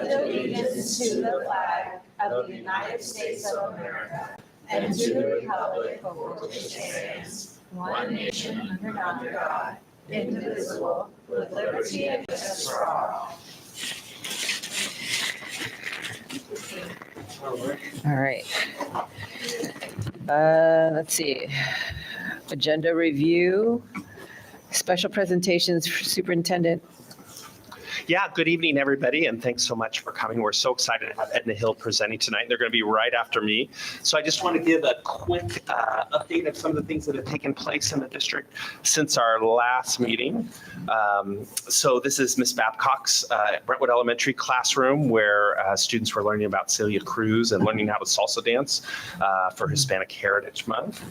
allegiance to the flag of the United States of America and to the republic for which it stands, one nation under God, indivisible, with liberty and justice for all. All right. Let's see. Agenda review, special presentations for superintendent. Yeah, good evening, everybody, and thanks so much for coming. We're so excited to have Edna Hill presenting tonight. They're going to be right after me. So I just want to give a quick update of some of the things that have taken place in the district since our last meeting. So this is Miss Babcock's Brentwood Elementary classroom where students were learning about Celia Cruz and learning how to salsa dance for Hispanic Heritage Month.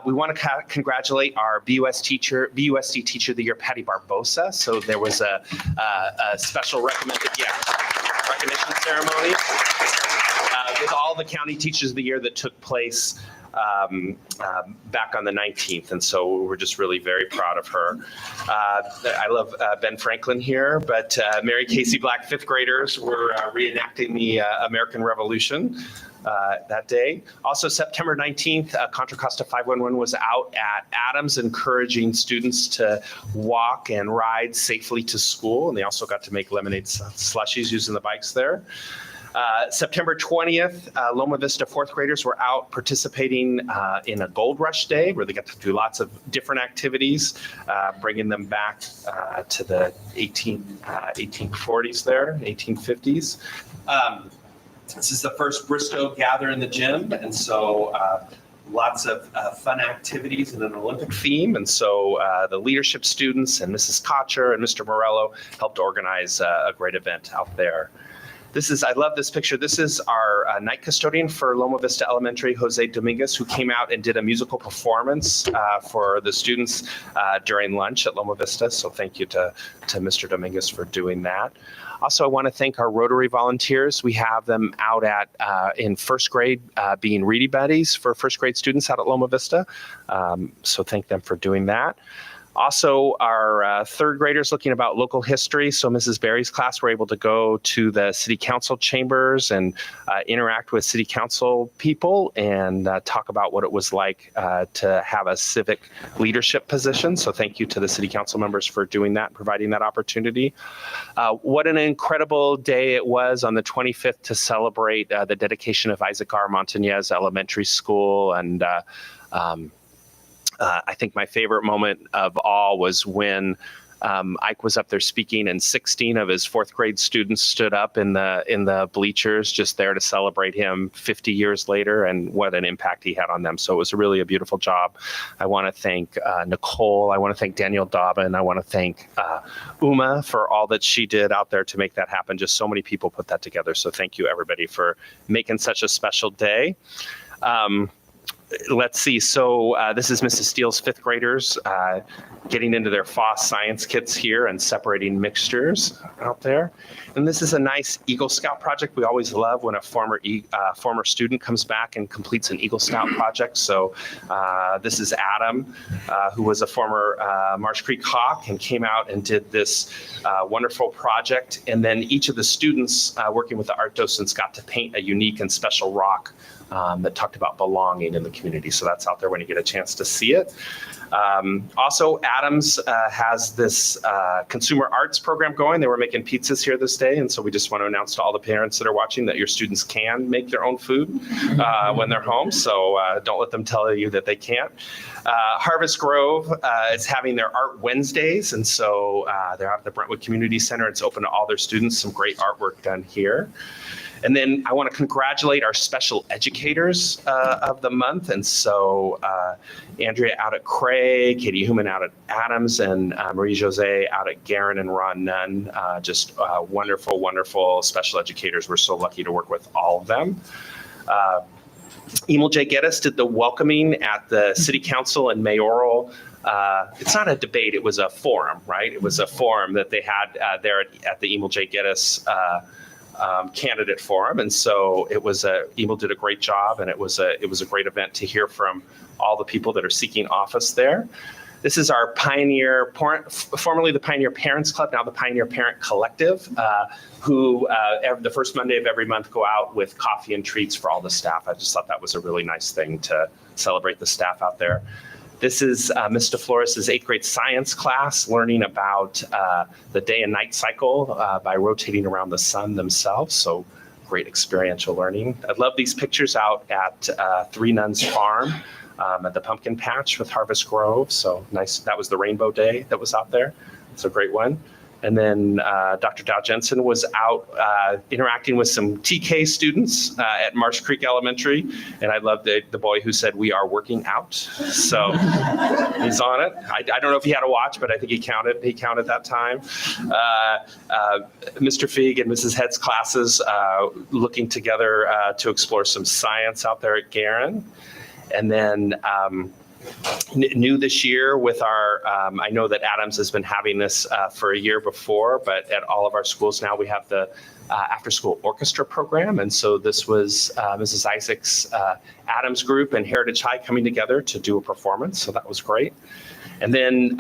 We want to congratulate our BUSD Teacher of the Year, Patty Barbosa. So there was a special recognition ceremony with all the county teachers of the year that took place back on the 19th. And so we're just really very proud of her. I love Ben Franklin here, but Mary Casey Black fifth graders were reenacting the American Revolution that day. Also, September 19th, Contra Costa 511 was out at Adams encouraging students to walk and ride safely to school. And they also got to make lemonade slushies using the bikes there. September 20th, Loma Vista fourth graders were out participating in a Gold Rush Day where they got to do lots of different activities, bringing them back to the 1840s there, 1850s. This is the first Bristow Gather in the Gym, and so lots of fun activities and an Olympic theme. And so the leadership students and Mrs. Kocher and Mr. Morello helped organize a great event out there. I love this picture. This is our night custodian for Loma Vista Elementary, Jose Dominguez, who came out and did a musical performance for the students during lunch at Loma Vista. So thank you to Mr. Dominguez for doing that. Also, I want to thank our Rotary volunteers. We have them out in first grade being Reedy Buddies for first grade students out at Loma Vista. So thank them for doing that. Also, our third graders looking about local history. So Mrs. Berry's class were able to go to the city council chambers and interact with city council people and talk about what it was like to have a civic leadership position. So thank you to the city council members for doing that, providing that opportunity. What an incredible day it was on the 25th to celebrate the dedication of Isaac R. Montañez Elementary School. And I think my favorite moment of all was when Ike was up there speaking and 16 of his fourth grade students stood up in the bleachers just there to celebrate him 50 years later, and what an impact he had on them. So it was really a beautiful job. I want to thank Nicole. I want to thank Daniel Dobbin. I want to thank Uma for all that she did out there to make that happen. Just so many people put that together. So thank you, everybody, for making such a special day. Let's see. So this is Mrs. Steele's fifth graders getting into their FOSS science kits here and separating mixtures out there. And this is a nice Eagle Scout project. We always love when a former student comes back and completes an Eagle Scout project. So this is Adam, who was a former Marsh Creek Hawk and came out and did this wonderful project. And then each of the students working with the art docents got to paint a unique and special rock that talked about belonging in the community. So that's out there when you get a chance to see it. Also, Adams has this consumer arts program going. They were making pizzas here this day. And so we just want to announce to all the parents that are watching that your students can make their own food when they're home. So don't let them tell you that they can't. Harvest Grove is having their Art Wednesdays. And so they're out at the Brentwood Community Center. It's open to all their students. Some great artwork done here. And then I want to congratulate our special educators of the month. And so Andrea out at Cray, Katie Human out at Adams, and Marie Jose out at Guerin and Ron Nunn. Just wonderful, wonderful special educators. We're so lucky to work with all of them. Emil J. Geddes did the welcoming at the city council and mayoral. It's not a debate, it was a forum, right? It was a forum that they had there at the Emil J. Geddes candidate forum, and so Emil did a great job, and it was a great event to hear from all the people that are seeking office there. This is our Pioneer, formerly the Pioneer Parents Club, now the Pioneer Parent Collective, who the first Monday of every month go out with coffee and treats for all the staff. I just thought that was a really nice thing to celebrate the staff out there. This is Ms. DeFlores' 8th grade science class, learning about the day and night cycle by rotating around the sun themselves. So great experiential learning. I love these pictures out at Three Nuns Farm at the pumpkin patch with Harvest Grove. So nice. That was the rainbow day that was out there. It's a great one. And then Dr. Dow Jensen was out interacting with some TK students at Marsh Creek Elementary. And I love the boy who said, "We are working out." So he's on it. I don't know if he had a watch, but I think he counted that time. Mr. Feig and Mrs. Head's classes looking together to explore some science out there at Garin. And then new this year with our, I know that Adams has been having this for a year before, but at all of our schools now we have the after-school orchestra program. And so this was Mrs. Isaac's Adams group and Heritage High coming together to do a performance. So that was great. And then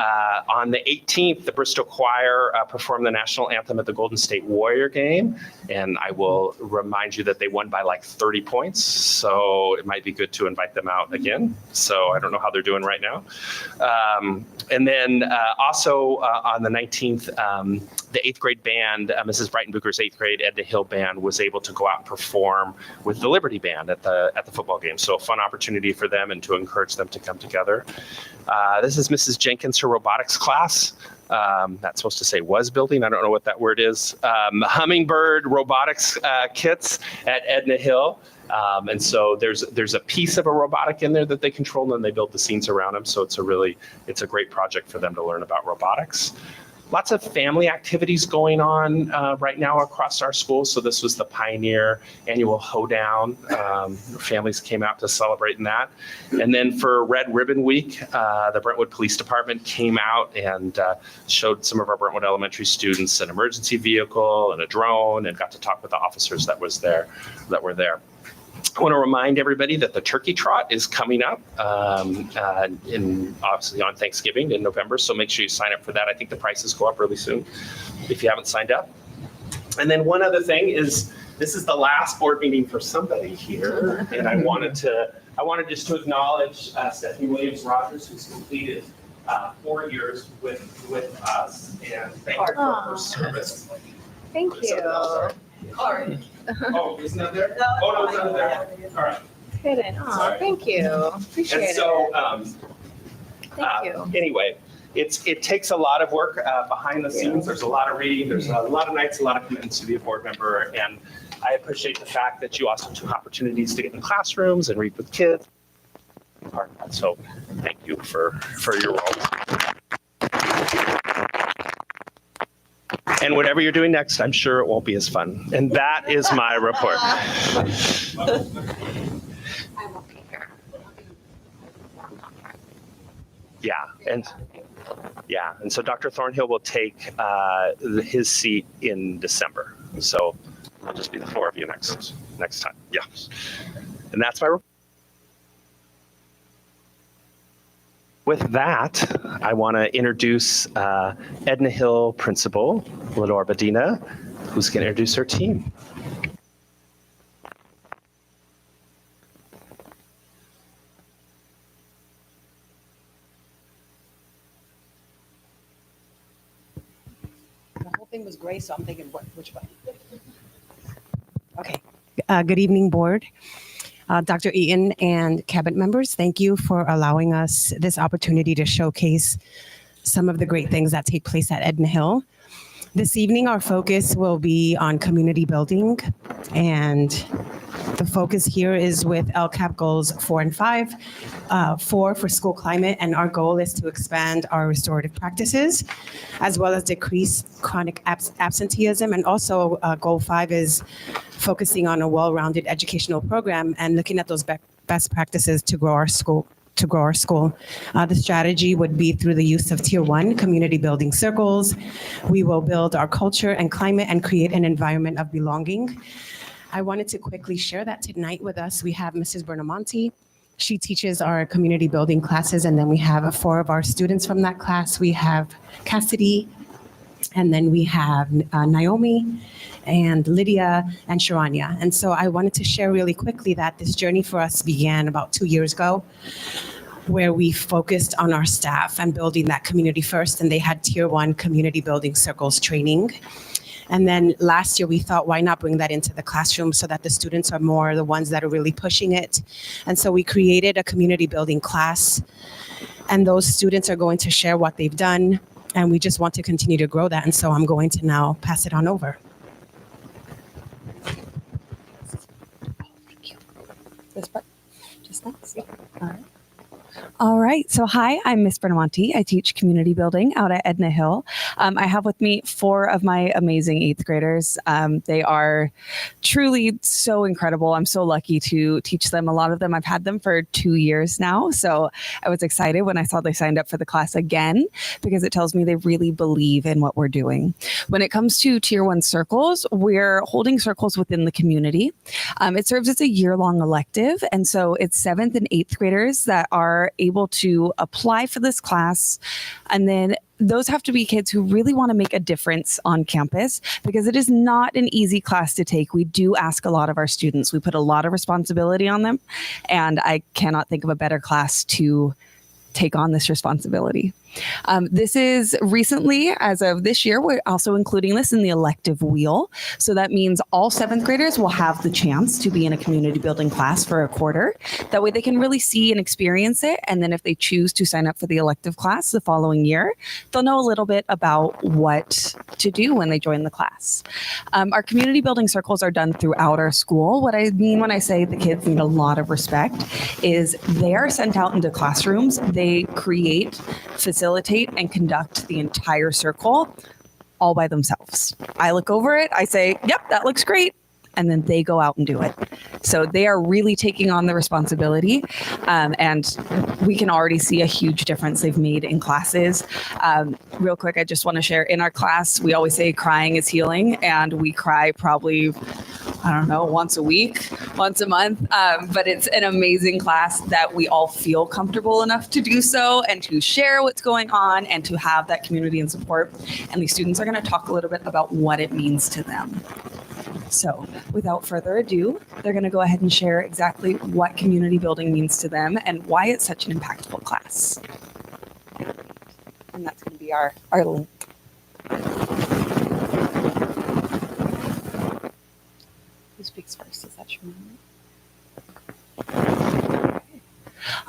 on the 18th, the Bristol Choir performed the national anthem at the Golden State Warrior game. And I will remind you that they won by like 30 points. So it might be good to invite them out again. So I don't know how they're doing right now. And then also on the 19th, the 8th grade band, Mrs. Breitenbucher's 8th grade Edna Hill band was able to go out and perform with the Liberty Band at the football game. So a fun opportunity for them and to encourage them to come together. This is Mrs. Jenkins, her robotics class. That's supposed to say was building. I don't know what that word is. Hummingbird robotics kits at Edna Hill. And so there's a piece of a robotic in there that they control, and then they build the scenes around them. So it's a great project for them to learn about robotics. Lots of family activities going on right now across our schools. So this was the Pioneer Annual Hoedown. Families came out to celebrate in that. And then for Red Ribbon Week, the Brentwood Police Department came out and showed some of our Brentwood Elementary students an emergency vehicle and a drone, and got to talk with the officers that were there. I want to remind everybody that the Turkey Trot is coming up obviously on Thanksgiving in November. So make sure you sign up for that. I think the prices go up really soon if you haven't signed up. And then one other thing is, this is the last board meeting for somebody here. And I wanted just to acknowledge Stephanie Williams-Rogers, who's completed 4 years with us, and thank her for her service. Thank you. All right. Oh, isn't that there? Oh, no, it's not there. All right. Couldn't. Oh, thank you. Appreciate And so, Thank you. Anyway, it takes a lot of work behind the scenes. There's a lot of reading. There's a lot of nights, a lot of commitments to be a board member. And I appreciate the fact that you also took opportunities to get in classrooms and read with kids. So thank you for your role. And whatever you're doing next, I'm sure it won't be as fun. And that is my report. And so Dr. Thornhill will take his seat in December. So I'll just be the 4 of you next time. Yeah. And that's my report. With that, I want to introduce Edna Hill Principal Lenore Badina, who's going to introduce her team. The whole thing was gray, so I'm thinking, which button? Okay. Good evening, board. Dr. Eaton and cabinet members, thank you for allowing us this opportunity to showcase some of the great things that take place at Edna Hill. This evening, our focus will be on community building, and the focus here is with LCAP goals 4 and 5. 4 for school climate, and our goal is to expand our restorative practices, as well as decrease chronic absenteeism. And also goal 5 is focusing on a well-rounded educational program and looking at those best practices to grow our school. The strategy would be through the use of Tier 1 community building circles. We will build our culture and climate and create an environment of belonging. I wanted to quickly share that tonight with us, we have Mrs. Bernamonte. She teaches our community building classes, and then we have 4 of our students from that class. We have Cassidy, and then we have Naomi and Lydia and Sharanya. And so I wanted to share really quickly that this journey for us began about 2 years ago, where we focused on our staff and building that community first. And they had tier 1 community building circles training. And then last year, we thought, why not bring that into the classroom so that the students are more the ones that are really pushing it? And so we created a community building class, and those students are going to share what they've done. And we just want to continue to grow that. And so I'm going to now pass it on over. Thank you. This part? Just next? All right. All right. So, hi, I'm Miss Bernamonte. I teach community building out at Edna Hill. I have with me 4 of my amazing 8th graders. They are truly so incredible. I'm so lucky to teach them. A lot of them, I've had them for 2 years now. So I was excited when I saw they signed up for the class again, because it tells me they really believe in what we're doing. When it comes to tier 1 circles, we're holding circles within the community. It serves as a year-long elective. And so it's 7th and 8th graders that are able to apply for this class. And then those have to be kids who really want to make a difference on campus, because it is not an easy class to take. We do ask a lot of our students. We put a lot of responsibility on them. And I cannot think of a better class to take on this responsibility. This is recently, as of this year, we're also including this in the elective wheel. So that means all 7th graders will have the chance to be in a community building class for a quarter. That way they can really see and experience it. And then if they choose to sign up for the elective class the following year, they'll know a little bit about what to do when they join the class. Our community building circles are done throughout our school. What I mean when I say the kids need a lot of respect is they are sent out into classrooms. They create, facilitate, and conduct the entire circle all by themselves. I look over it, I say, yep, that looks great. And then they go out and do it. So they are really taking on the responsibility. And we can already see a huge difference they've made in classes. Real quick, I just want to share, in our class, we always say crying is healing. And we cry probably, I don't know, once a week, once a month. But it's an amazing class that we all feel comfortable enough to do so and to share what's going on and to have that community and support. And these students are going to talk a little bit about what it means to them. So without further ado, they're going to go ahead and share exactly what community building means to them and why it's such an impactful class. And that's going to be our link. Who speaks first? Is that Sharanya?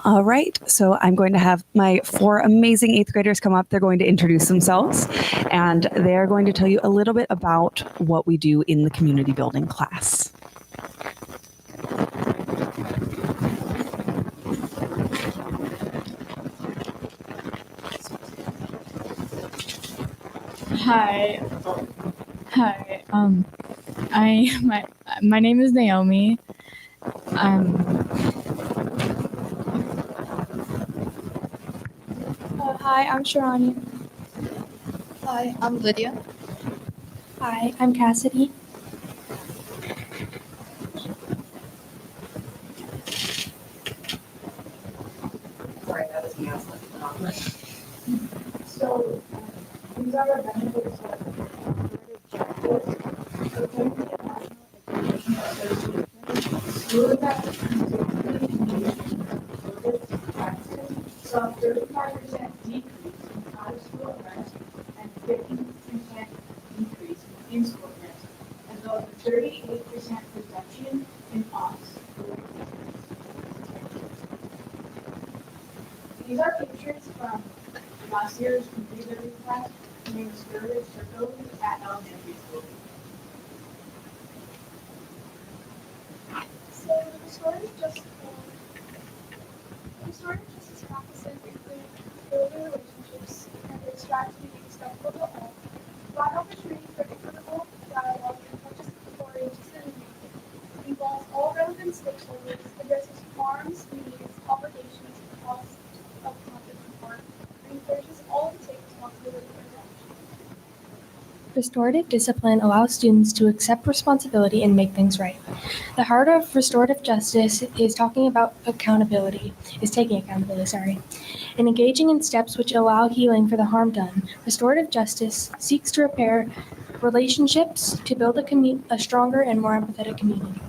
All right, so I'm going to have my 4 amazing 8th graders come up. They're going to introduce themselves, and they're going to tell you a little bit about what we do in the community building class. Hi. Hi. My name is Naomi. Hi, I'm Sharanya. Hi, I'm Lydia. Hi, I'm Cassidy. So, these are our benefits of objectives. So, currently, the National Education Association ruled that so 35% decrease in out-of-school rent and 15% increase in in-school rent, as well as a 38% reduction in costs. These are pictures from last year's community building class named Spirit Circles at elementary school. So the story just practices include building relationships and they strive to be respectful to all, provide opportunity for equitable dialogue and participatory decision-making, involves all relevant stakeholders, addresses harms, needs, obligations, and costs of conflict and harm, and encourages all to take responsibility for their actions. restorative discipline allows students to accept responsibility and make things right. The heart of restorative justice is taking accountability, and engaging in steps which allow healing for the harm done. Restorative justice seeks to repair relationships to build a stronger and more empathetic community.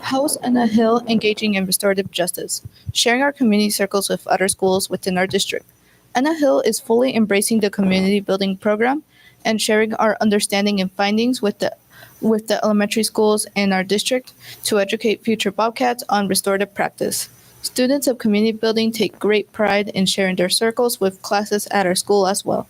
How is Edna Hill engaging in restorative justice? Sharing our community circles with other schools within our district. Edna Hill is fully embracing the community building program and sharing our understanding and findings with the elementary schools in our district to educate future Bobcats on restorative practice. Students of community building take great pride in sharing their circles with classes at our school as well.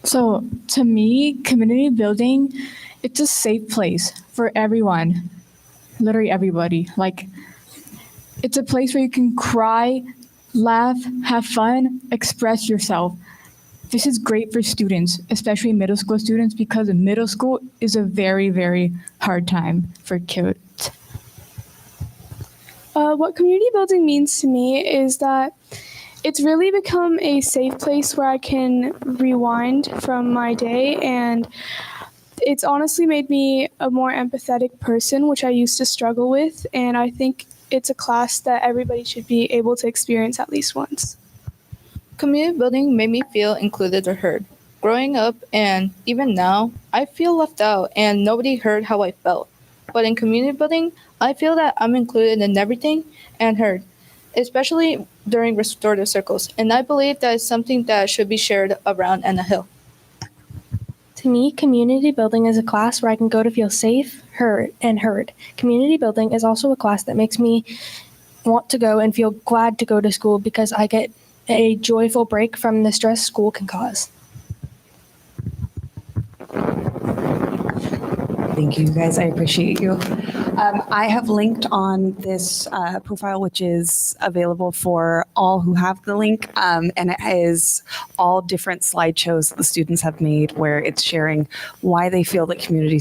So to me, community building, it's a safe place for everyone, literally everybody. Like, it's a place where you can cry, laugh, have fun, express yourself. This is great for students, especially middle school students, because middle school is a very, very hard time for kids. What community building means to me is that it's really become a safe place where I can rewind from my day, and it's honestly made me a more empathetic person, which I used to struggle with, and I think it's a class that everybody should be able to experience at least once. Community building made me feel included or heard. Growing up and even now, I feel left out and nobody heard how I felt. But in community building, I feel that I'm included in everything and heard, especially during restorative circles. And I believe that is something that should be shared around Edna Hill. To me, community building is a class where I can go to feel safe, heard. Community building is also a class that makes me want to go and feel glad to go to school because I get a joyful break from the stress school can cause. Thank you, guys. I appreciate you. I have linked on this profile, which is available for all who have the link, and it has all different slideshows the students have made where it's sharing why they feel that community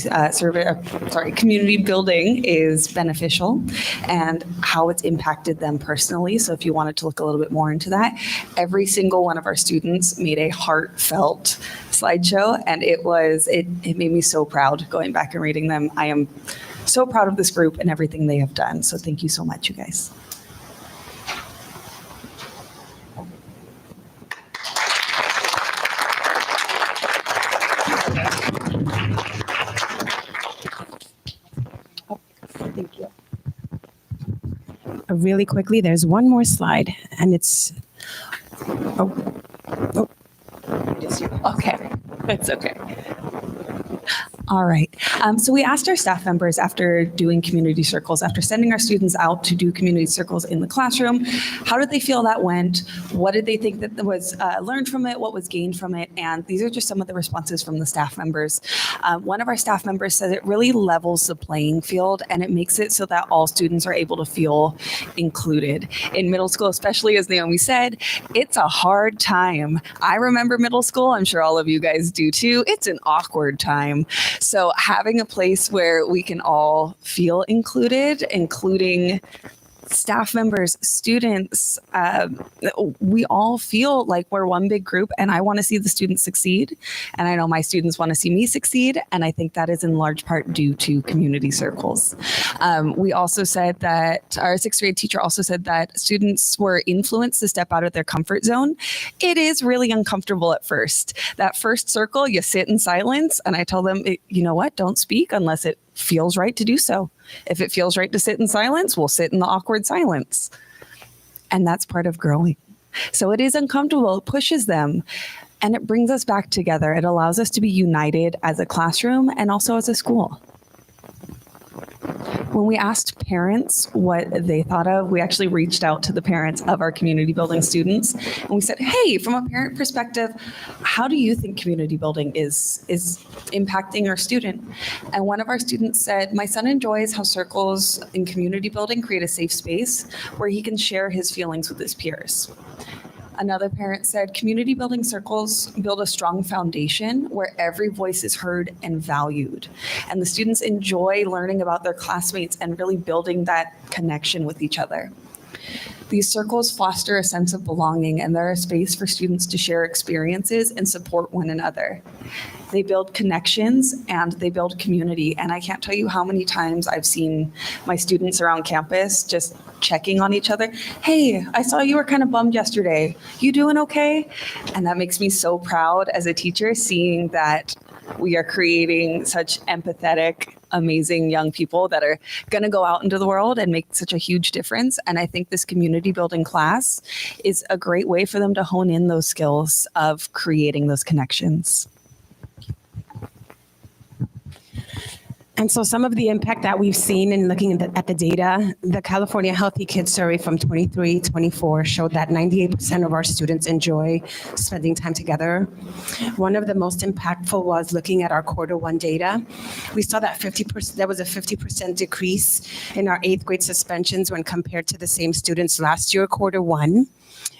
building is beneficial and how it's impacted them personally. So if you wanted to look a little bit more into that, every single one of our students made a heartfelt slideshow, and it made me so proud going back and reading them. I am so proud of this group and everything they have done. So thank you so much, you guys. Thank you. Really quickly, there's one more slide, and it's. Okay, it's okay. All right. So we asked our staff members after doing community circles, after sending our students out to do community circles in the classroom, how did they feel that went? What did they think that was learned from it? What was gained from it? And these are just some of the responses from the staff members. One of our staff members said it really levels the playing field and it makes it so that all students are able to feel included. In middle school, especially as Naomi said, it's a hard time. I remember middle school. I'm sure all of you guys do too. It's an awkward time. So having a place where we can all feel included, including staff members, students, we all feel like we're one big group, and I want to see the students succeed. And I know my students want to see me succeed. And I think that is in large part due to community circles. We also said that our sixth grade teacher also said that students were influenced to step out of their comfort zone. It is really uncomfortable at first. That first circle, you sit in silence. And I tell them, you know what, don't speak unless it feels right to do so. If it feels right to sit in silence, we'll sit in the awkward silence. And that's part of growing. So it is uncomfortable, it pushes them, and it brings us back together. It allows us to be united as a classroom and also as a school. When we asked parents what they thought of, we actually reached out to the parents of our community building students. And we said, hey, from a parent perspective, how do you think community building is impacting our student? And one of our students said, my son enjoys how circles in community building create a safe space where he can share his feelings with his peers. Another parent said, community building circles build a strong foundation where every voice is heard and valued. And the students enjoy learning about their classmates and really building that connection with each other. These circles foster a sense of belonging, and they're a space for students to share experiences and support one another. They build connections and they build community. And I can't tell you how many times I've seen my students around campus just checking on each other. Hey, I saw you were kind of bummed yesterday. You doing okay? And that makes me so proud as a teacher, seeing that we are creating such empathetic, amazing young people that are going to go out into the world and make such a huge difference. And I think this community building class is a great way for them to hone in those skills of creating those connections. And so some of the impact that we've seen in looking at the data, the California Healthy Kids Survey from 23-24 showed that 98% of our students enjoy spending time together. One of the most impactful was looking at our Q1 data. We saw that there was a 50% decrease in our 8th grade suspensions when compared to the same students last year, Q1.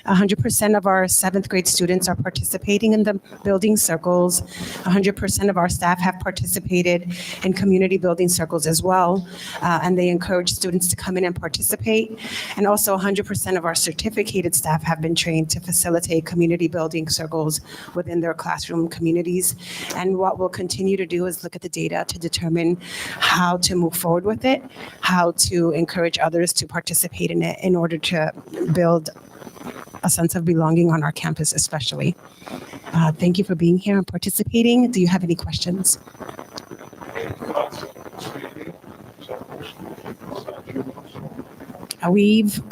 100% of our 7th grade students are participating in the building circles. 100% of our staff have participated in community building circles as well. And they encourage students to come in and participate. And also 100% of our certificated staff have been trained to facilitate community building circles within their classroom communities. And what we'll continue to do is look at the data to determine how to move forward with it, how to encourage others to participate in it in order to build a sense of belonging on our campus especially. Thank you for being here and participating. Do you have any questions? We've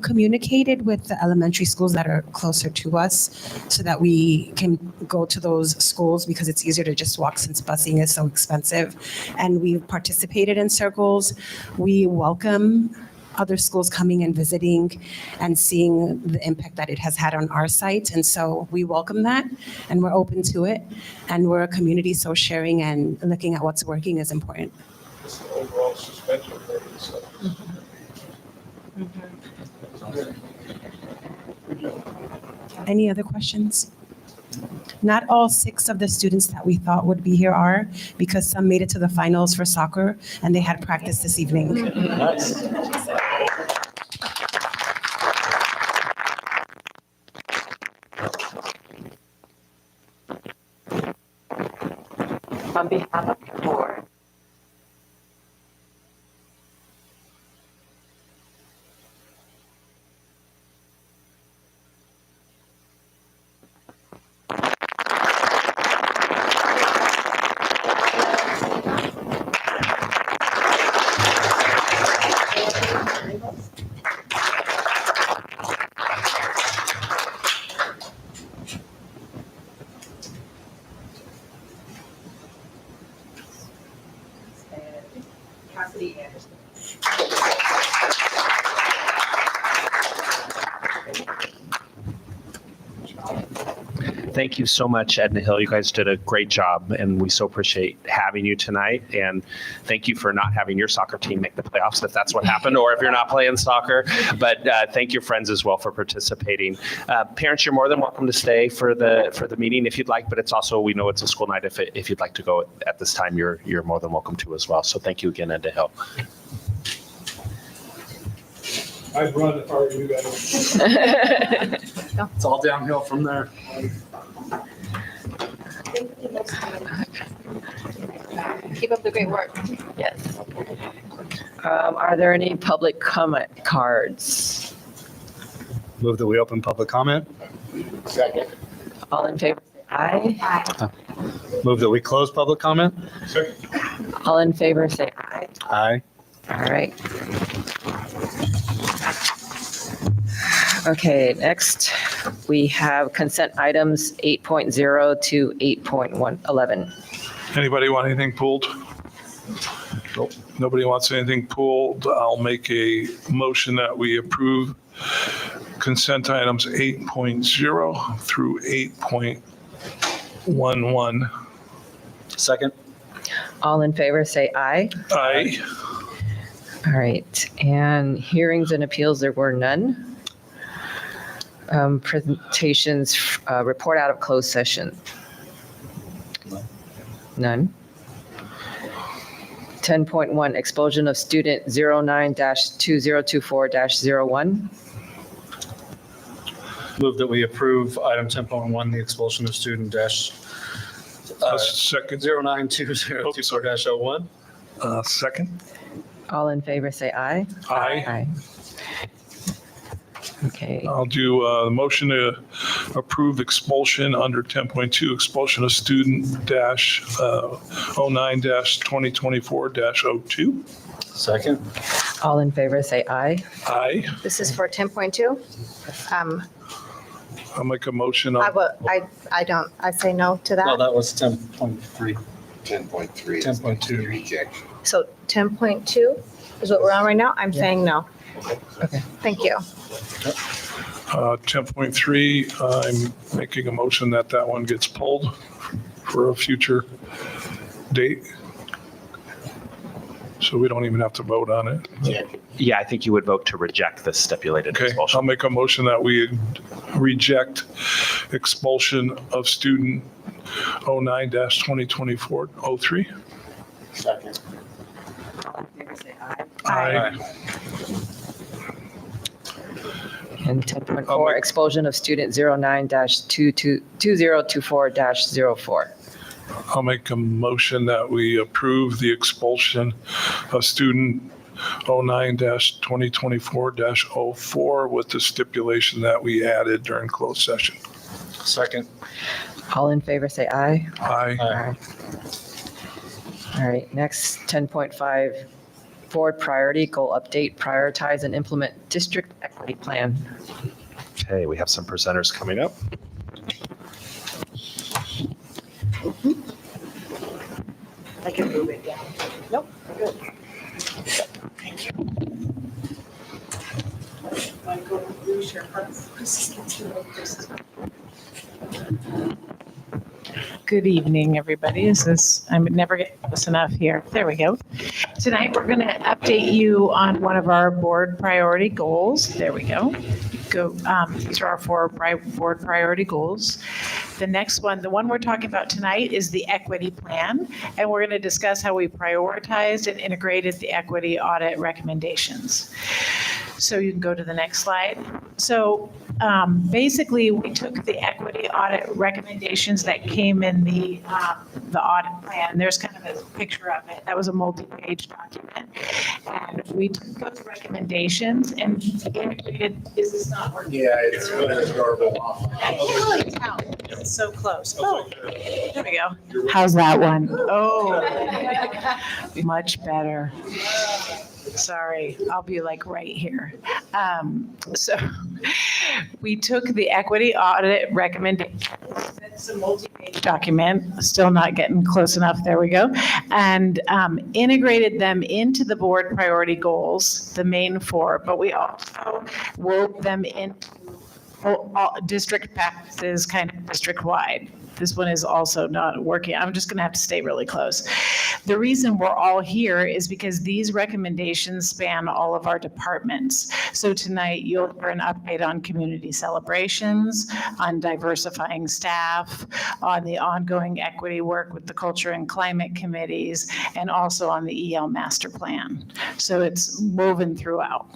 communicated with the elementary schools that are closer to us so that we can go to those schools because it's easier to just walk since busing is so expensive. And we've participated in circles. We welcome other schools coming and visiting and seeing the impact that it has had on our site. And so we welcome that and we're open to it. And we're a community, so sharing and looking at what's working is important. It's the overall suspension rate. So. Any other questions? Not all 6 of the students that we thought would be here are, because some made it to the finals for soccer and they had practice this evening. Nice. On behalf of the board, Thank you so much, Edna Hill. You guys did a great job, and we so appreciate having you tonight. And thank you for not having your soccer team make the playoffs, if that's what happened, or if you're not playing soccer. But thank your friends as well for participating. Parents, you're more than welcome to stay for the meeting if you'd like. But it's also, we know it's a school night. If you'd like to go at this time, you're more than welcome to as well. So thank you again, Edna Hill. I'd run if I were you guys. It's all downhill from there. Keep up the great work. yes. Are there any public comment cards? Move that we open public comment. Second. All in favor, say aye. Move that we close public comment. Second. All in favor, say aye. Aye. All right. Okay, next we have consent items 8.0 to 8.11. Anybody want anything pulled? Nope. Nobody wants anything pulled. I'll make a motion that we approve consent items 8.0 through 8.11. Second. All in favor, say aye. Aye. All right, and hearings and appeals, there were none. Presentations, report out of closed session. None. 10.1, expulsion of student 09-2024-01. Move that we approve item 10.1, the expulsion of student Second. 092024-01. Second. All in favor, say aye. Aye. Okay, I'll do the motion to approve expulsion under 10.2, expulsion of student -09-2024-02. Second. all in favor, say aye. Aye. This is for 10.2. I'll make a motion I on, will, I say no to No, that. that was 10.3. 10.3. 10.2. Rejection. So 10.2 is what we're on right now. I'm saying no. Okay. Thank you. 10.3, I'm making a motion that one gets pulled for a future date. So we don't even have to vote on it. Yeah, I think you would vote to reject the stipulated Okay, I'll expulsion. make a motion that we reject expulsion of student 09-2024-03. Second. All in favor, say aye. Aye. And 10.4, expulsion of student 09-2024-04. I'll make a motion that we approve the expulsion of student 09-2024-04 with the stipulation that we added during closed session. Second. All in favor, say aye. Aye. Aye. All right, next, 10.5, board priority, goal update, prioritize and implement district equity plan. Okay, we have some presenters coming up. I can move it, yeah. Nope, we're good. Good evening, everybody. I would never get close enough here. There we go. Tonight, we're going to update you on one of our board priority goals. There we go. These are our 4 board priority goals. The next one, the one we're talking about tonight, is the equity plan, and we're going to discuss how we prioritized and integrated the equity audit recommendations. So you can go to the next slide. So basically, we took the equity audit recommendations that came in the audit plan. There's kind of a picture of it. That was a multi-page document. And we took those recommendations and integrated, is this not working? Yeah, it's adorable. I can't really tell. It's so close. Oh, there we go. How's that one? Oh, much better. Sorry, I'll be like right here. So we took the equity audit recommendation. That's a multi-page document, still not getting close enough. There we go. And integrated them into the board priority goals, the main 4, but we also wove them into all district practices, kind of district-wide. This one is also not working. I'm just going to have to stay really close. The reason we're all here is because these recommendations span all of our departments. So tonight you'll hear an update on community celebrations, on diversifying staff, on the ongoing equity work with the culture and climate committees, and also on the EL master plan. So it's woven throughout.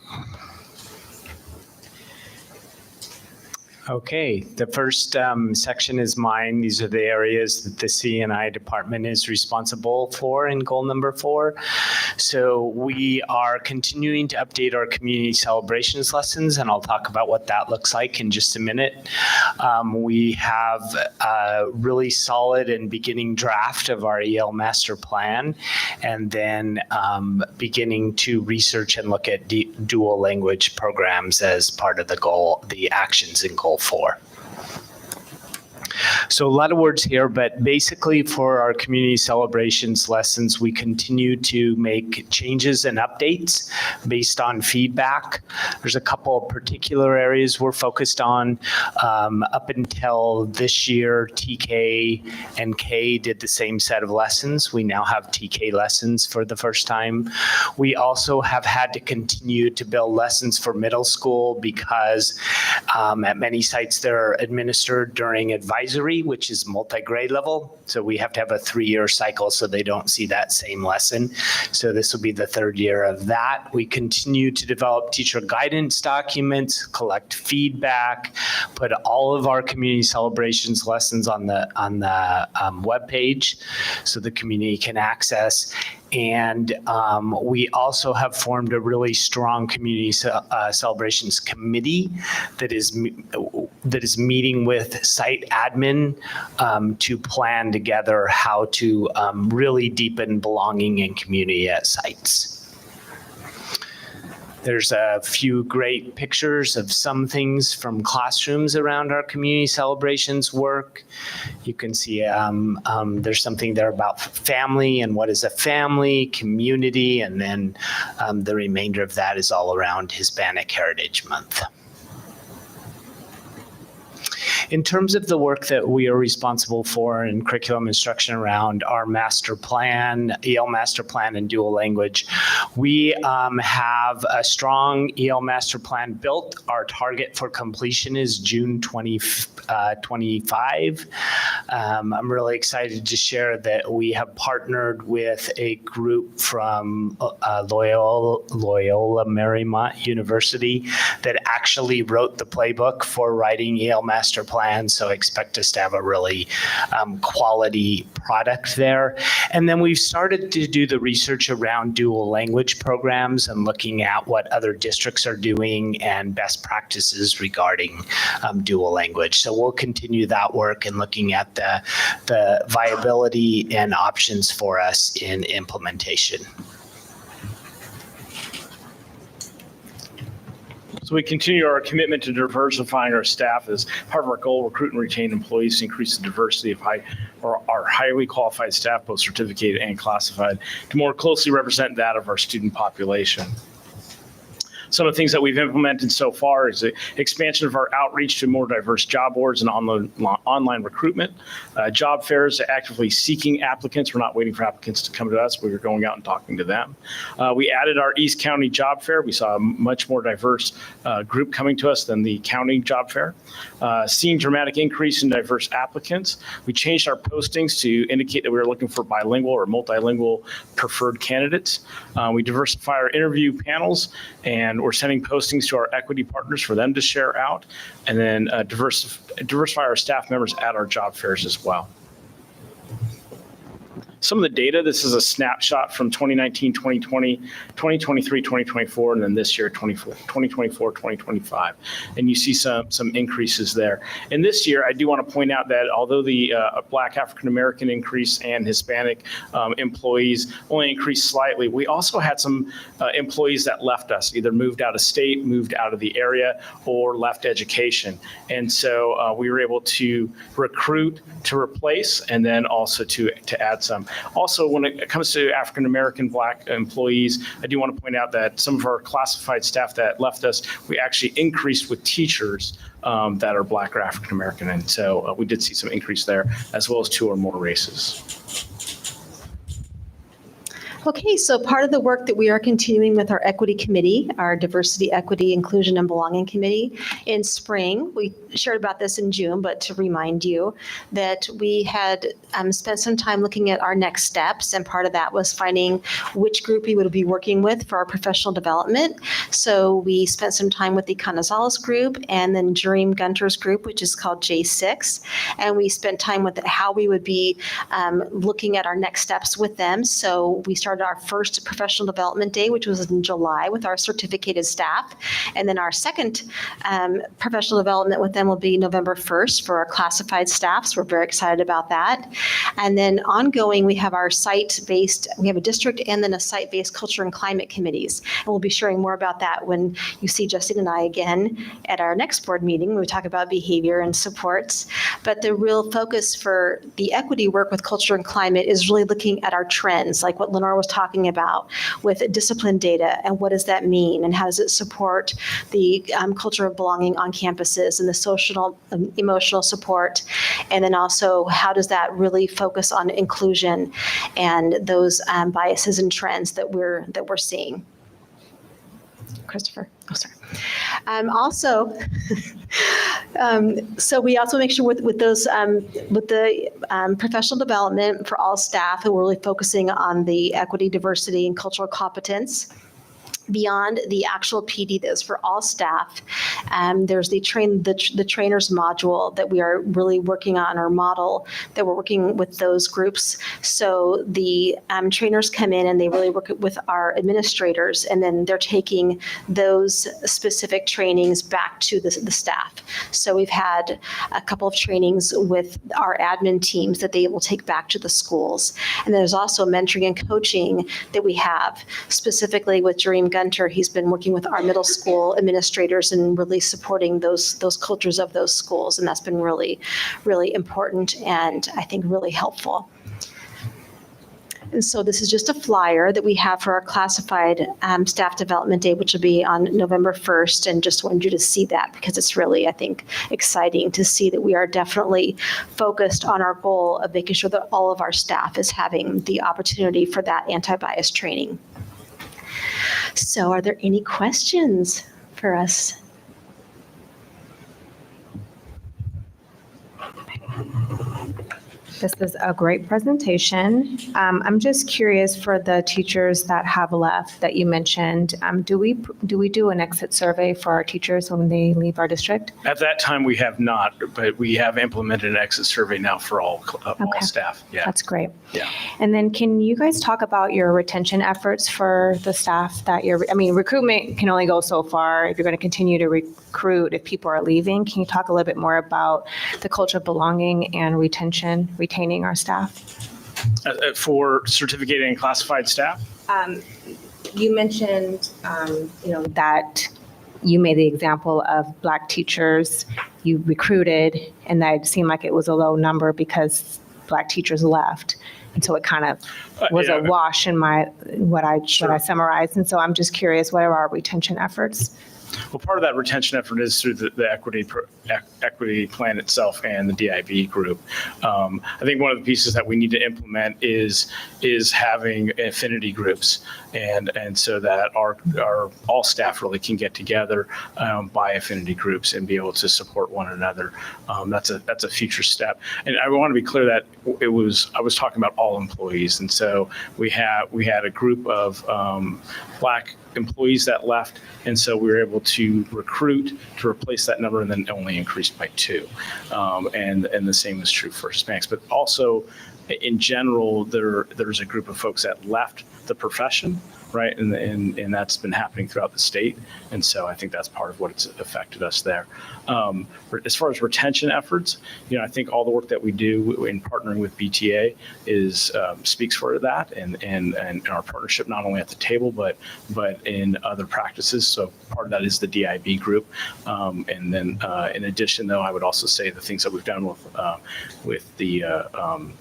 Okay, the first section is mine. These are the areas that the C&I department is responsible for in goal number 4. So we are continuing to update our community celebrations lessons, and I'll talk about what that looks like in just a minute. We have a really solid and beginning draft of our EL master plan, and then beginning to research and look at dual language programs as part of the goal, the actions in goal 4. So a lot of words here, but basically for our community celebrations lessons, we continue to make changes and updates based on feedback. There's a couple of particular areas we're focused on. Up until this year, TK and K did the same set of lessons. We now have TK lessons for the first time. We also have had to continue to build lessons for middle school because at many sites they're administered during advisory, which is multi-grade level. So we have to have a 3-year cycle so they don't see that same lesson. So this will be the 3rd year of that. We continue to develop teacher guidance documents, collect feedback, put all of our community celebrations lessons on the webpage so the community can access. And we also have formed a really strong community celebrations committee that is meeting with site admin to plan together how to really deepen belonging and community at sites. There's a few great pictures of some things from classrooms around our community celebrations work. You can see there's something there about family and what is a family, community, and then the remainder of that is all around Hispanic Heritage Month. In terms of the work that we are responsible for in curriculum instruction around our master plan, EL master plan and dual language, we have a strong EL master plan built. Our target for completion is June 2025. I'm really excited to share that we have partnered with a group from Loyola Marymount University that actually wrote the playbook for writing EL master plan. So expect us to have a really quality product there. And then we've started to do the research around dual language programs and looking at what other districts are doing and best practices regarding dual language. So we'll continue that work and looking at the viability and options for us in implementation. So we continue our commitment to diversifying our staff as part of our goal, recruit and retain employees to increase the diversity of our highly qualified staff, both certificated and classified, to more closely represent that of our student population. Some of the things that we've implemented so far is the expansion of our outreach to more diverse job boards and online recruitment, job fairs, actively seeking applicants. We're not waiting for applicants to come to us. We're going out and talking to them. We added our East County Job Fair. We saw a much more diverse group coming to us than the county job fair. Seeing dramatic increase in diverse applicants. We changed our postings to indicate that we were looking for bilingual or multilingual preferred candidates. We diversify our interview panels, and we're sending postings to our equity partners for them to share out, and then diversify our staff members at our job fairs as well. Some of the data, this is a snapshot from 2019, 2020, 2023, 2024, and then this year, 2024, 2025. And you see some increases there. And this year, I do want to point out that although the Black African-American increase and Hispanic employees only increased slightly, we also had some employees that left us, either moved out of state, moved out of the area, or left education. And so we were able to recruit to replace, and then also to add some. Also, when it comes to African-American Black employees, I do want to point out that some of our classified staff that left us, we actually increased with teachers that are Black or African-American. And so we did see some increase there, as well as 2 or more races. Okay, so part of the work that we are continuing with our equity committee, our diversity, equity, inclusion, and belonging committee in spring, we shared about this in June, but to remind you that we had spent some time looking at our next steps, and part of that was finding which group we would be working with for our professional development. So we spent some time with the Canizales group and then Dream Gunter's group, which is called J6, and we spent time with how we would be looking at our next steps with them. So we started started our first professional development day, which was in July with our certificated staff. And then our second professional development with them will be November 1st for our classified staff. So we're very excited about that. And then ongoing, we have our site-based, we have a district and then a site-based culture and climate committees. And we'll be sharing more about that when you see Justine and I again at our next board meeting, when we talk about behavior and supports. But the real focus for the equity work with culture and climate is really looking at our trends, like what Lenore was talking about with discipline data, and what does that mean, and how does it support the culture of belonging on campuses and the social, emotional support, and then also how does that really focus on inclusion and those biases and trends that we're seeing. Christopher, oh sorry. So we also make sure with those with the professional development for all staff, and we're really focusing on the equity, diversity, and cultural competence. Beyond the actual PD that is for all staff, there's the trainers module that we are really working on, our model that we're working with those groups. So the trainers come in and they really work with our administrators, and then they're taking those specific trainings back to the staff. So we've had a couple of trainings with our admin teams that they will take back to the schools. And there's also mentoring and coaching that we have specifically with Dream Gunter. He's been working with our middle school administrators and really supporting those cultures of those schools. And that's been really, really important and I think really helpful. And so this is just a flyer that we have for our classified staff development day, which will be on November 1st. And just wanted you to see that because it's really, I think, exciting to see that we are definitely focused on our goal of making sure that all of our staff is having the opportunity for that anti-bias training. So are there any questions for us? This is a great presentation. I'm just curious for the teachers that have left that you mentioned, do we do an exit survey for our teachers when they leave our district? At that time, we have not, but we have implemented an exit survey now for all staff. Yeah. That's great. Yeah. And then can you guys talk about your retention efforts for the staff that recruitment can only go so far. If you're going to continue to recruit, if people are leaving, can you talk a little bit more about the culture of belonging and retaining our staff? For certificated and classified staff? You mentioned, that you made the example of Black teachers you recruited, and that seemed like it was a low number because Black teachers left. And so it kind of was a wash in what I summarized. And so I'm just curious, what are our retention efforts? Well, part of that retention effort is through the equity plan itself and the DIB group. I think one of the pieces that we need to implement is having affinity groups, and so that our all staff really can get together by affinity groups and be able to support one another. That's a future step. And I want to be clear that I was talking about all employees, and so we had a group of Black employees that left, and so we were able to recruit to replace that number, and then only increased by 2. And the same is true for Hispanics. But also, in general, there's a group of folks that left the profession, right? And that's been happening throughout the state. And so I think that's part of what's affected us there. As far as retention efforts, I think all the work that we do in partnering with BTA speaks for that, and our partnership not only at the table but in other practices. So part of that is the DIB group, and then in addition, though, I would also say the things that we've done with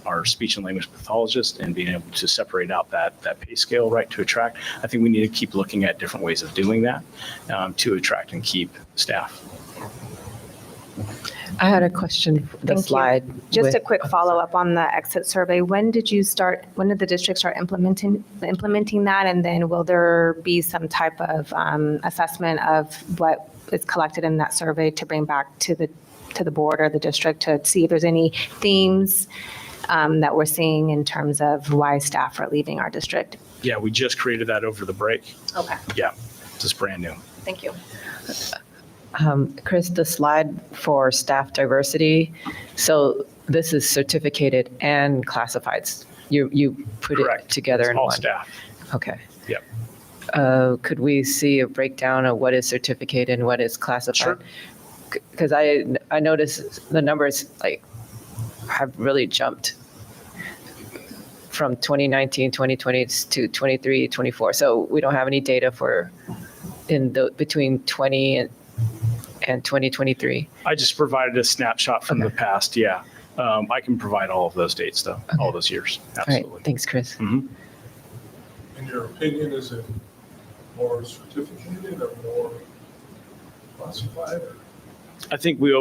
our speech and language pathologist and being able to separate out that pay scale, right, to attract. I think we need to keep looking at different ways of doing that to attract and keep staff. I had a question for the slide. Just a quick follow-up on the exit survey. When did the district start implementing that? And then will there be some type of assessment of what is collected in that survey to bring back to the board or the district to see if there's any themes that we're seeing in terms of why staff are leaving our district? Yeah, we just created that over the break. Okay. Yeah, just brand new. Thank you. Chris, the slide for staff diversity. So this is certificated and classified. You put Correct. it together It's in all one. staff. Okay. Yep. Could we see a breakdown of what is certificated and what is classified? Sure. Because I noticed the numbers like have really jumped from 2019, 2020 to 23, 24. So we don't have any data for between 20 and 2023. I just provided a snapshot from the past. Yeah. I can provide all of those dates though, all those years. Absolutely. All right. Thanks, Chris. Mhm. In your opinion, is it more certificated or more classified? I think we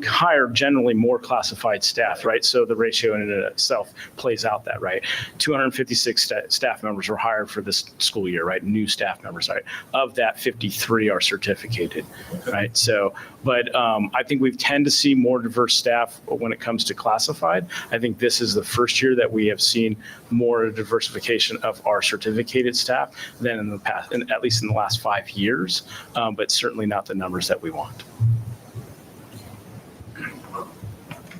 hire generally more classified staff, right? So the ratio in and of itself plays out that, right? 256 staff members were hired for this school year, right? New staff members, right? Of that, 53 are certificated, right? So, but I think we tend to see more diverse staff when it comes to classified. I think this is the first year that we have seen more diversification of our certificated staff than in the past, at least in the last 5 years, but certainly not the numbers that we want.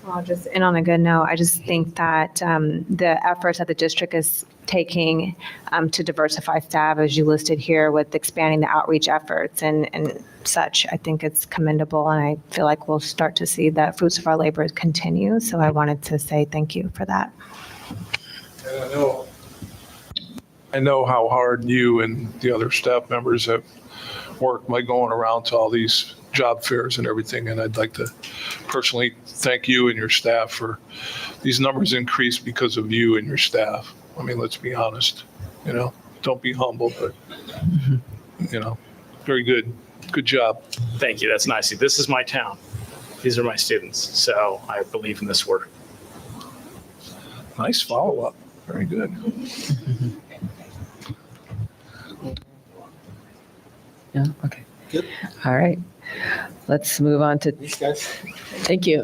Well, just in on a good note, I just think that the efforts that the district is taking to diversify staff, as you listed here, with expanding the outreach efforts and such, I think it's commendable, and I feel like we'll start to see the fruits of our labor continue. So I wanted to say thank you for that. And I know how hard you and the other staff members have worked by going around to all these job fairs and everything, and I'd like to personally thank you and your staff for these numbers increased because of you and your staff. I mean, let's be honest, don't be humble, but very good. Good job. Thank you. That's nice. This is my town. These are my students. So I believe in this work. Nice follow-up. Very good. Yeah. Okay. Good. All right. Let's move on to. Thanks, guys. Thank you.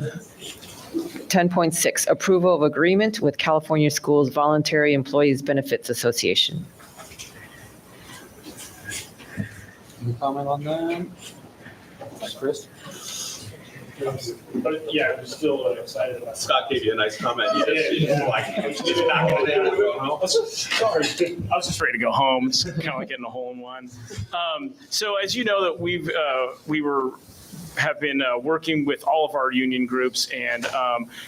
10.6, approval of agreement with California Schools Voluntary Employees Benefits Association. Any comment on that? Chris? Yeah, I'm still excited about Scott gave you a nice comment. Sorry, I was just ready to go home. It's kind of like getting a hole in one. So as you know, that we have been working with all of our union groups, and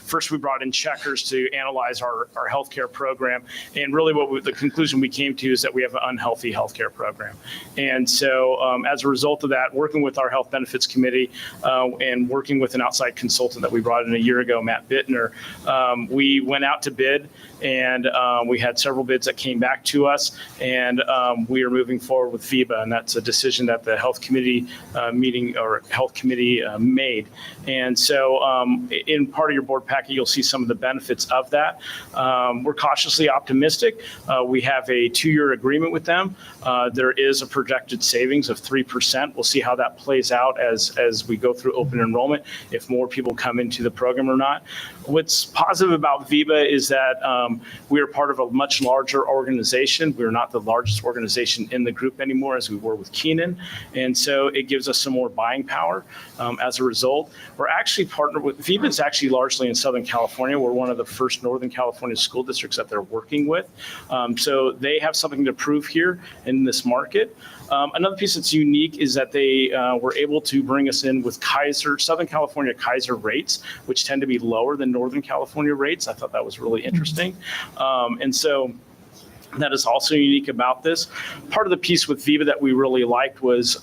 first we brought in checkers to analyze our healthcare program, and really the conclusion we came to is that we have an unhealthy healthcare program. And so as a result of that, working with our health benefits committee and working with an outside consultant that we brought in a year ago, Matt Bittner, we went out to bid, and we had several bids that came back to us, and we are moving forward with VIBA, and that's a decision that the health committee health committee made. And so in part of your board packet, you'll see some of the benefits of that. We're cautiously optimistic. We have a 2-year agreement with them. There is a projected savings of 3%. We'll see how that plays out as we go through open enrollment, if more people come into the program or not. What's positive about VIBA is that we are part of a much larger organization. We're not the largest organization in the group anymore as we were with Keenan. And so it gives us some more buying power. As a result, we're actually partnered with VIBA. Is actually largely in Southern California. We're one of the first Northern California school districts that they're working with. So they have something to prove here in this market. Another piece that's unique is that they were able to bring us in with Southern California Kaiser rates, which tend to be lower than Northern California rates. I thought that was really interesting. And so that is also unique about this. Part of the piece with VIBA that we really liked was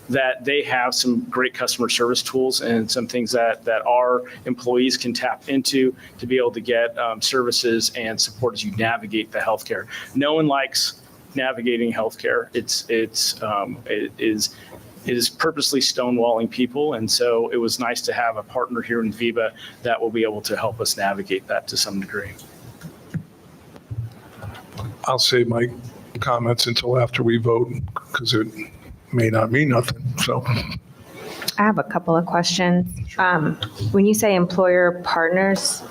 that they have some great customer service tools and some things that our employees can tap into to be able to get services and support as you navigate the healthcare. No one likes navigating healthcare. It is purposely stonewalling people, and so it was nice to have a partner here in VIBA that will be able to help us navigate that to some degree. I'll save my comments until after we vote because it may not mean nothing. So I have a couple of questions. When you say employer partners,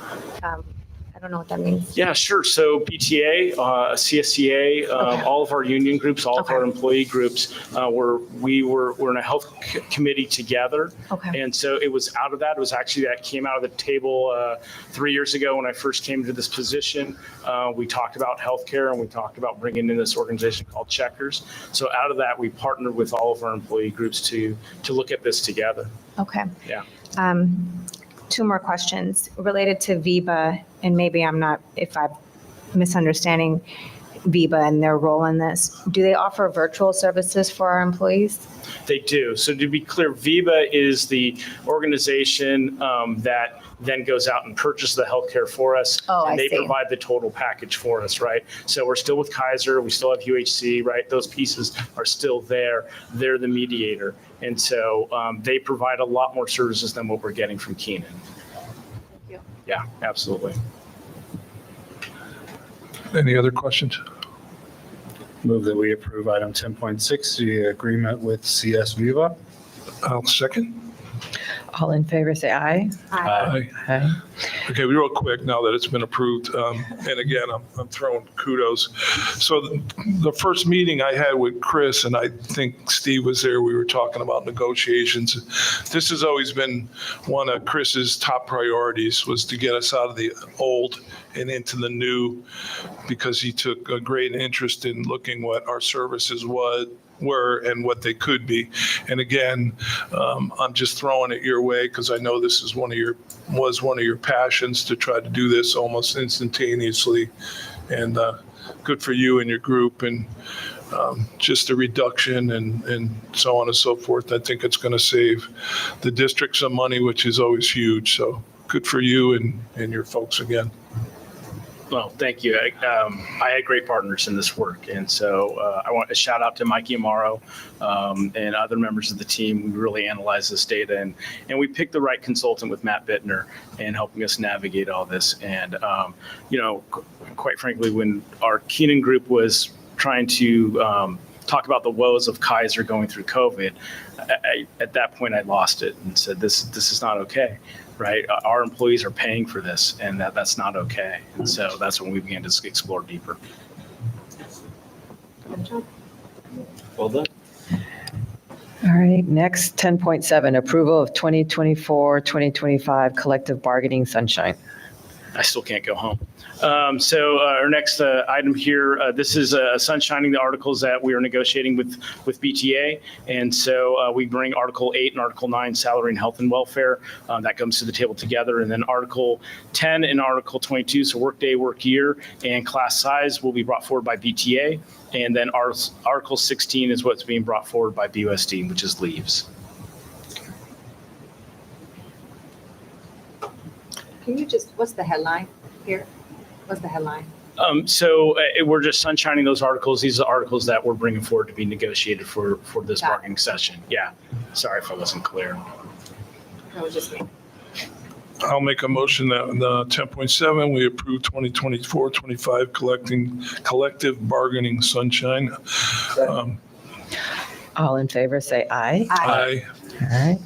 I don't know what that means. Yeah, sure. So PTA, CSCA, all of our union groups, all of our employee groups, we're in a health committee together. Okay. And so it was out of that. It was actually that came out of the table 3 years ago when I first came to this position. We talked about healthcare and we talked about bringing in this organization called Checkers. So out of that, we partnered with all of our employee groups to look at this together. Okay. Yeah. Two more questions related to VIBA, and maybe if I'm misunderstanding VIBA and their role in this. Do they offer virtual services for our employees? They do. So to be clear, VIBA is the organization that then goes out and purchases the healthcare for us. Oh, and I they see. provide the total package for us, right? So we're still with Kaiser, we still have UHC, right? Those pieces are still there. They're the mediator. And so they provide a lot more services than what we're getting from Keenan. Thank you. Yeah, absolutely. Any other questions? Move that we approve item 10.6, the agreement with CS Viva. I'll second. All in favor, say aye. Aye. Aye. Okay, real quick, now that it's been approved, and again, I'm throwing kudos. So the first meeting I had with Chris, and I think Steve was there, we were talking about negotiations. This has always been one of Chris's top priorities, was to get us out of the old and into the new, because he took a great interest in looking what our services were and what they could be. And again, I'm just throwing it your way because I know this is one of your passions to try to do this almost instantaneously. And good for you and your group, and just a reduction and so on and so forth. I think it's going to save the district some money, which is always huge. So good for you and your folks again. Well, thank you. I had great partners in this work. And so I want to shout out to Mikey Amaro and other members of the team. We really analyzed this data and we picked the right consultant with Matt Bittner in helping us navigate all this. And, quite frankly, when our Keenan group was trying to talk about the woes of Kaiser going through COVID, at that point I lost it and said, this is not okay. Right, our employees are paying for this, and that's not okay. And so that's when we began to explore deeper. Well done. All right, next 10.7, approval of 2024-2025 collective bargaining sunshine. I still can't go home. So our next item here, this is sunshining the articles that we are negotiating with BTA. And so we bring Article 8 and Article 9, salary and health and welfare. That comes to the table together. And then Article 10 and Article 22, so work day, work year, and class size will be brought forward by BTA. And then Article 16 is what's being brought forward by BUSD, which is leaves. Can you what's the headline here? What's the headline? So we're just sunshining those articles. These are the articles that we're bringing forward to be negotiated for this bargaining session. Yeah. Sorry if I wasn't clear. That was just me. I'll make a motion that the 10.7, we approve 2024-25 collective bargaining sunshine. All in favor, say aye. Aye. All right.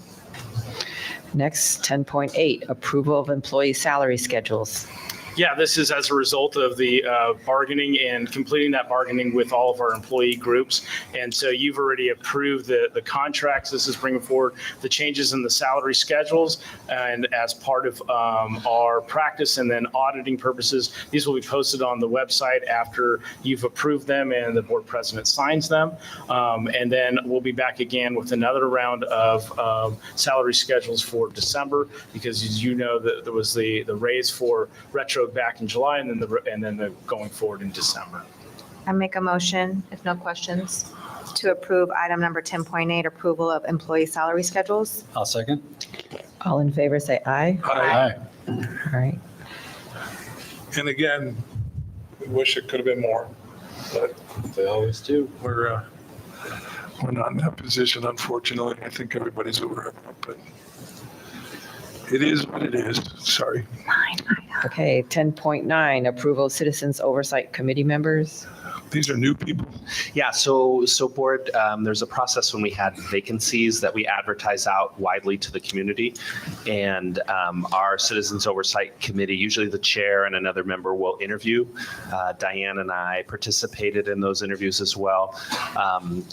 Next, 10.8, approval of employee salary schedules. Yeah, this is as a result of the bargaining and completing that bargaining with all of our employee groups. And so you've already approved the contracts. This is bringing forward the changes in the salary schedules. And as part of our practice and then auditing purposes, these will be posted on the website after you've approved them and the board president signs them. And then we'll be back again with another round of salary schedules for December, because as you know, there was the raise for retro back in July, and then the going forward in December. I make a motion, if no questions, to approve item number 10.8, approval of employee salary schedules. I'll second. All in favor, say aye. Aye. All right. And again, we wish it could have been more, but They always do. we're not in that position, unfortunately. I think everybody's aware of it, but it is what it is. Sorry. Okay, 10.9, approval of citizens oversight committee members. These are new people. Yeah, so board, there's a process when we had vacancies that we advertise out widely to the community. And our Citizens Oversight Committee, usually the chair and another member will interview. Diane and I participated in those interviews as well.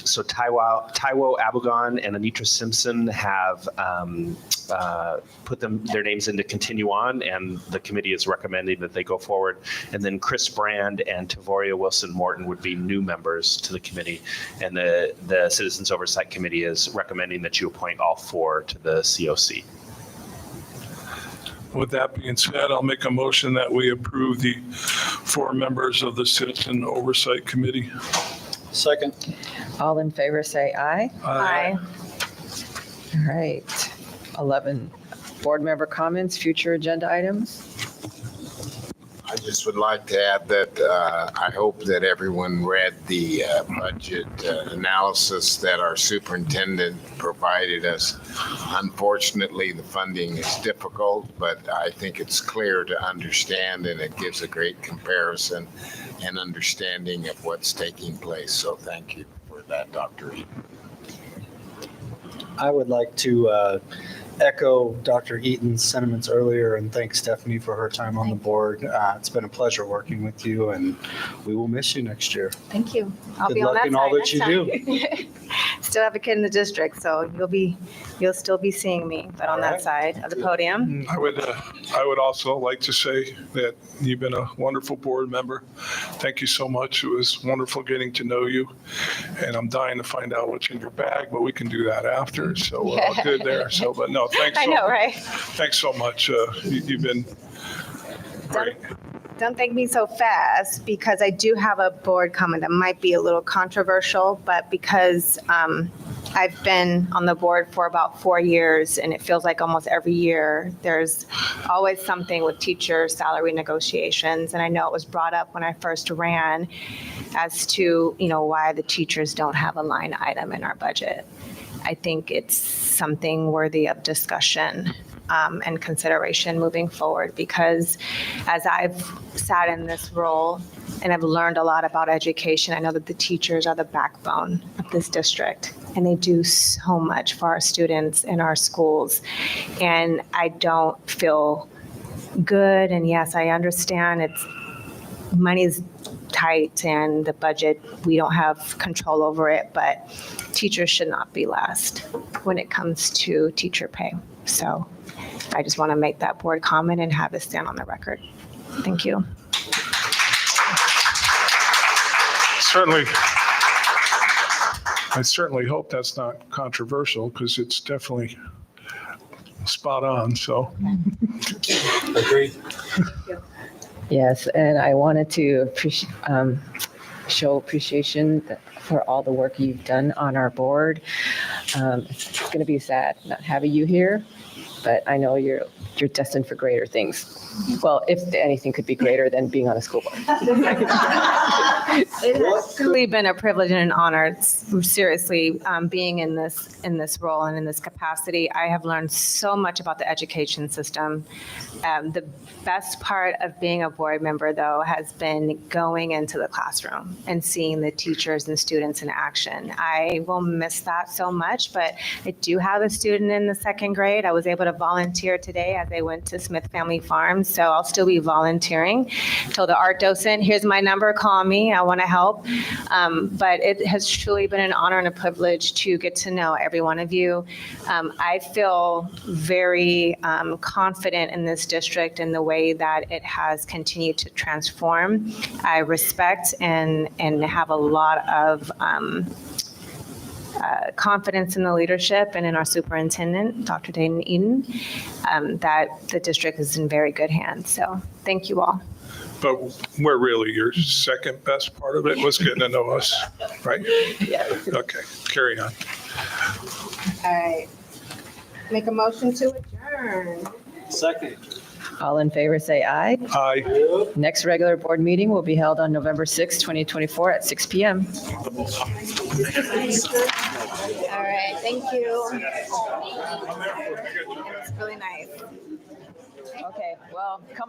So Taiwo Abogon and Anitra Simpson have put their names in to continue on, and the committee is recommending that they go forward. And then Chris Brand and Tavoria Wilson Morton would be new members to the committee, and the Citizens Oversight Committee is recommending that you appoint all 4 to the COC. With that being said, I'll make a motion that we approve the 4 members of the Citizen Oversight Committee. Second. All in favor, say aye. Aye. All right. 11 board member comments, future agenda items. I just would like to add that I hope that everyone read the budget analysis that our superintendent provided us. Unfortunately, the funding is difficult, but I think it's clear to understand, and it gives a great comparison and understanding of what's taking place. So thank you for that, Dr. Eaton. I would like to echo Dr. Eaton's sentiments earlier and thank Stephanie for her time on the board. It's been a pleasure working with you, and we will miss you next year. Thank you. I'll Good be on luck that in all side that you next time. Still have a kid in the district, so you'll still be seeing me, but on that side of the podium. I would also like to say that you've been a wonderful board member. Thank you so much. It was wonderful getting to know you, and I'm dying to find out what's in your bag, but we can do that after. So we're all good there. So, but no, thanks. I know, right? Thanks so much. You've been great. Don't thank me so fast, because I do have a board comment that might be a little controversial, but because I've been on the board for about 4 years, and it feels like almost every year there's always something with teacher salary negotiations. And I know it was brought up when I first ran as to, why the teachers don't have a line item in our budget. I think it's something worthy of discussion and consideration moving forward, because as I've sat in this role and I've learned a lot about education, I know that the teachers are the backbone of this district, and they do so much for our students in our schools. And I don't feel good. And yes, I understand money's tight and the budget, we don't have control over it, but teachers should not be last when it comes to teacher pay. So I just want to make that board comment and have it stand on the record. Thank you. I certainly hope that's not controversial, because it's definitely spot on. So Agreed. Yes, and I wanted to show appreciation for all the work you've done on our board. It's going to be sad not having you here, but I know you're destined for greater things. Well, if anything could be greater than being on a school board. It has truly been a privilege and an honor, seriously, being in this role and in this capacity. I have learned so much about the education system. The best part of being a board member, though, has been going into the classroom and seeing the teachers and students in action. I will miss that so much, but I do have a student in the 2nd grade. I was able to volunteer today as they went to Smith Family Farms, so I'll still be volunteering. Told the art docent, here's my number, call me, I want to help. But it has truly been an honor and a privilege to get to know every one of you. I feel very confident in this district in the way that it has continued to transform. I respect and have a lot of confidence in the leadership and in our superintendent, Dr. Dayton Eaton, that the district is in very good hands. So thank you all. But where really your second best part of it was getting to know us, right? Yes. Okay, carry on. All right. Make a motion to adjourn. Second. All in favor, say aye. Aye. Next regular board meeting will be held on November 6, 2024 at 6 p.m. All right, thank you. It was really nice. Okay, well, come.